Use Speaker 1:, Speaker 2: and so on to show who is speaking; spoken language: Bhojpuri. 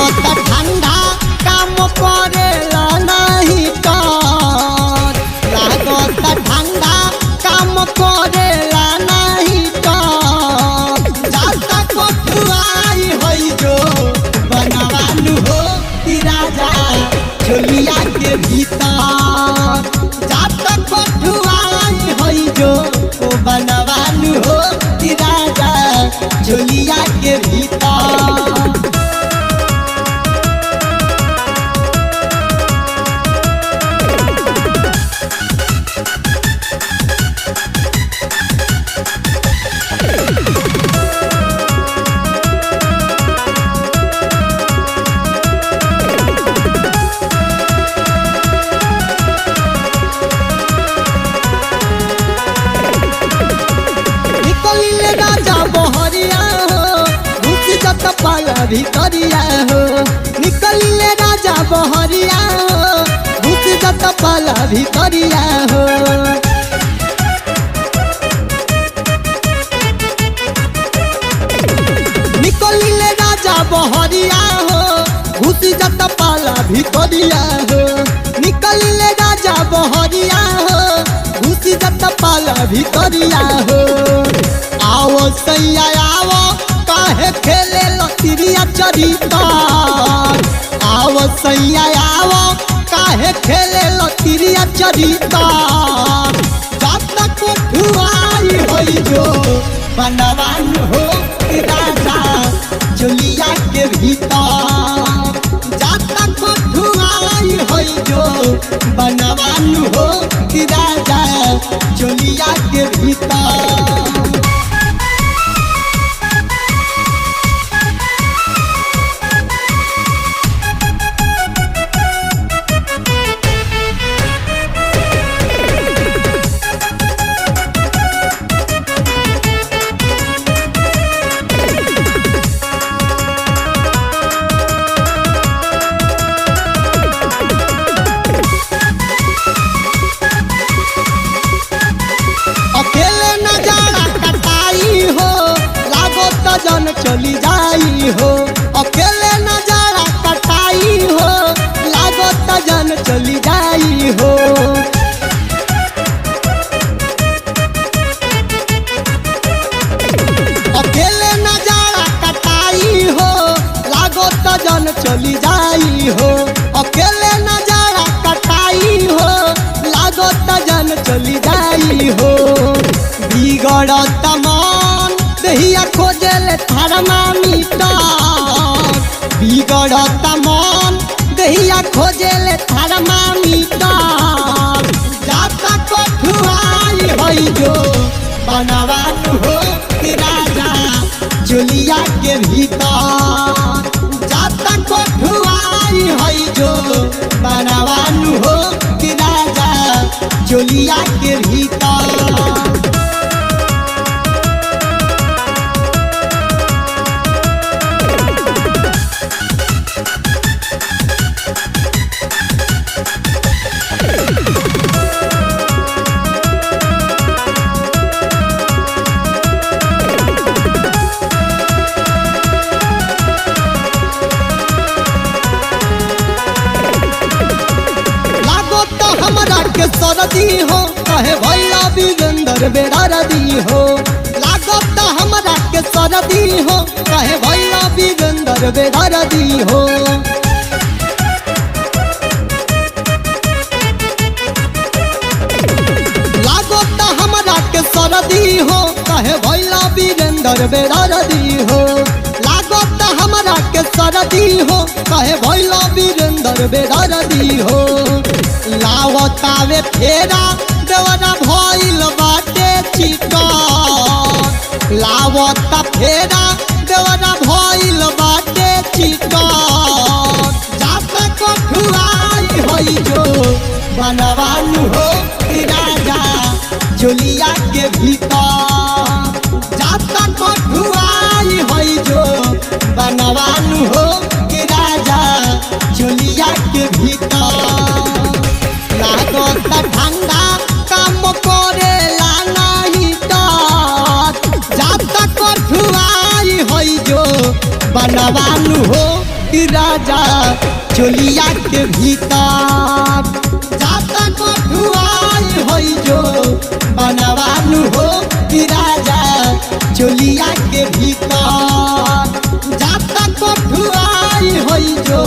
Speaker 1: लागत ठंडा काम करेला नहीं कर लागत ठंडा काम करेला नहीं कर जाता कोठुआई होई जो बनवालू हो कि राजा झोलिया के भीतर जाता कोठुआई होई जो बनवालू हो कि राजा झोलिया के भीतर। राजा बहरिया हो घुस जत पाला भितरिया हो निकलिले राजा बहरिया हो घुस जत पाला भितरिया हो निकलिले राजा बहरिया हो घुस जत पाला भितरिया हो निकलिले राजा बहरिया हो घुस जत पाला भितरिया हो। आओ सैया आओ काहे खेले लतिरिया चरितर आओ सैया आओ काहे खेले लतिरिया चरितर जाता कोठुआई होई जो बनवान हो कि राजा झोलिया के भीतर जाता कोठुआई होई जो बनवान हो कि राजा झोलिया के भीतर। जन चली जाई हो अकेले नजारा कटाई हो लागत जन चली जाई हो अकेले नजारा कटाई हो लागत जन चली जाई हो अकेले नजारा कटाई हो लागत जन चली जाई हो बिगड़त मन दहिया खोजले थर्मामीटर बिगड़त मन दहिया खोजले थर्मामीटर जाता कोठुआई होई जो बनवान हो कि राजा झोलिया के भीतर जाता कोठुआई होई जो बनवान हो कि राजा झोलिया के भीतर। सरदी हो कहे भैया बिगंदर बेरारदी हो लागत हमरा के सरदी हो कहे भैया बिगंदर बेरारदी हो लागत हमरा के सरदी हो कहे भैया बिगंदर बेरारदी हो लागत हमरा के सरदी हो कहे भैया बिगंदर बेरारदी हो लावतावे फेरा देवना भइल बाटे चिकन लावता फेरा देवना भइल बाटे चिकन जाता कोठुआई होई जो बनवान हो कि राजा झोलिया के भीतर जाता कोठुआई होई जो बनवान हो कि राजा झोलिया के भीतर लागत ठंडा काम करेला नहीं तर जाता कोठुआई होई जो बनवालू हो कि राजा चोलिया के भीतर जाता कठुआई होई जो बनवानु हो कि राजा चोलिया के भीतर जाता कठुआई होई जो